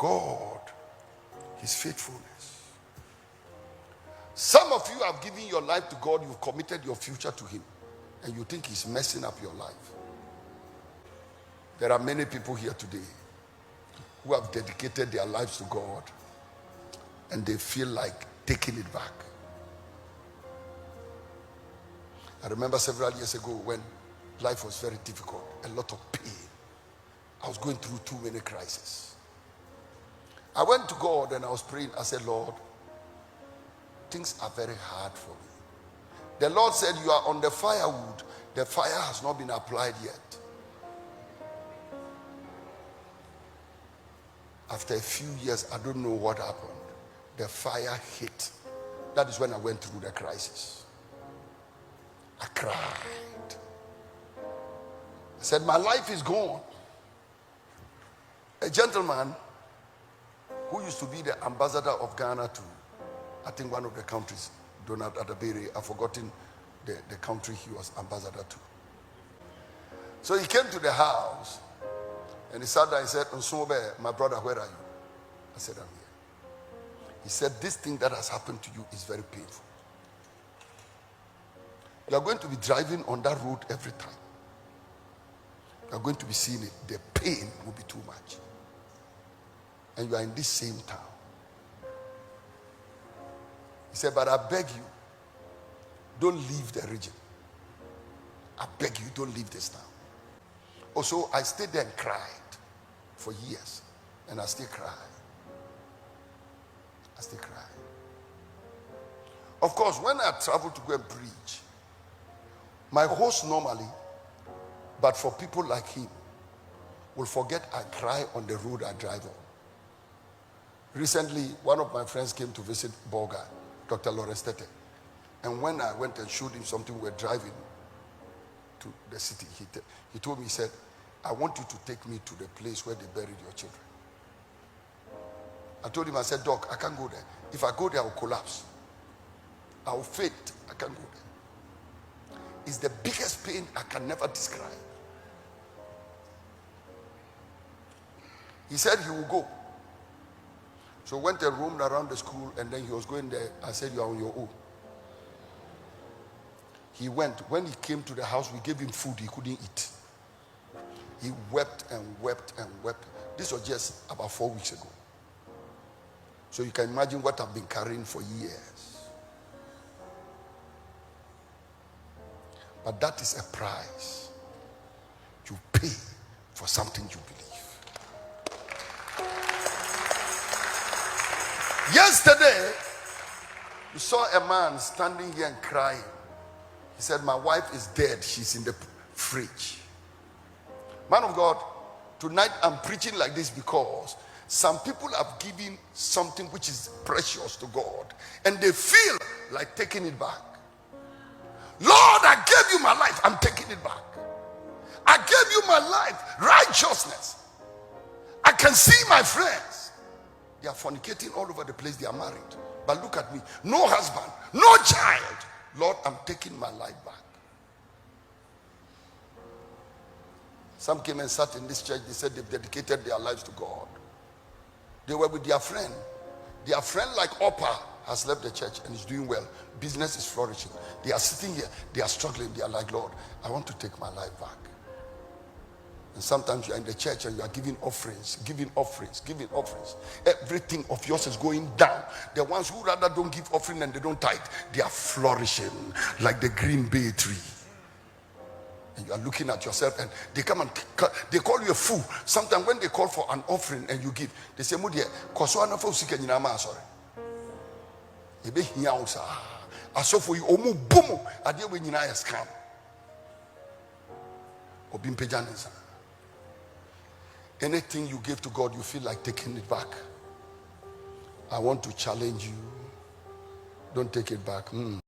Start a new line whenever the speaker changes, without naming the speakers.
God, his faithfulness. Some of you have given your life to God, you've committed your future to him, and you think he's messing up your life. There are many people here today who have dedicated their lives to God, and they feel like taking it back. I remember several years ago when life was very difficult, a lot of pain. I was going through too many crises. I went to God and I was praying. I said, Lord, things are very hard for me. The Lord said, you are on the firewood. The fire has not been applied yet. After a few years, I don't know what happened. The fire hit. That is when I went through the crisis. I cried. I said, my life is gone. A gentleman who used to be the ambassador of Ghana to, I think, one of the countries, Donald Adabere, I've forgotten the country he was ambassador to. So he came to the house and he sat down and said, Nsobe, my brother, where are you? I said, I'm here. He said, this thing that has happened to you is very painful. You are going to be driving on that road every time. You are going to be seeing it. The pain will be too much. And you are in this same town. He said, but I beg you, don't leave the region. I beg you, don't leave this town. Also, I stayed there and cried for years. And I still cry. I still cry. Of course, when I travel to go and preach, my host normally, but for people like him, will forget I cry on the road I drive on. Recently, one of my friends came to visit Bolga, Dr. Lawrence Tete. And when I went and showed him something, we were driving to the city. He told me, he said, I want you to take me to the place where they buried your children. I told him, I said, Doc, I can't go there. If I go there, I will collapse. I will faint. I can't go there. It's the biggest pain I can never describe. He said he will go. So went and roamed around the school, and then he was going there. I said, you are on your own. He went. When he came to the house, we gave him food he couldn't eat. He wept and wept and wept. This was just about 4 weeks ago. So you can imagine what I've been carrying for years. But that is a price you pay for something you believe. Yesterday, you saw a man standing here and crying. He said, my wife is dead. She's in the fridge. Man of God, tonight I'm preaching like this because some people have given something which is precious to God, and they feel like taking it back. Lord, I gave you my life. I'm taking it back. I gave you my life, righteousness. I can see my friends. They are fornicating all over the place. They are married. But look at me. No husband, no child. Lord, I'm taking my life back. Some came and sat in this church. They said they've dedicated their lives to God. They were with their friend. Their friend, like Opa, has left the church and is doing well. Business is flourishing. They are sitting here. They are struggling. They are like, Lord, I want to take my life back. And sometimes you are in the church and you are giving offerings, giving offerings, giving offerings. Everything of yours is going down. The ones who rather don't give offering and they don't tithe, they are flourishing like the green bay tree. And you are looking at yourself and they come and they call you a fool. Sometimes when they call for an offering and you give, they say, Mudia, Kosoana for Sikanama, sorry. Ebe hiausa. Aso for you, Omu Bumu, Adia Winaya scam. Obim Pejanesa. Anything you give to God, you feel like taking it back. I want to challenge you. Don't take it back.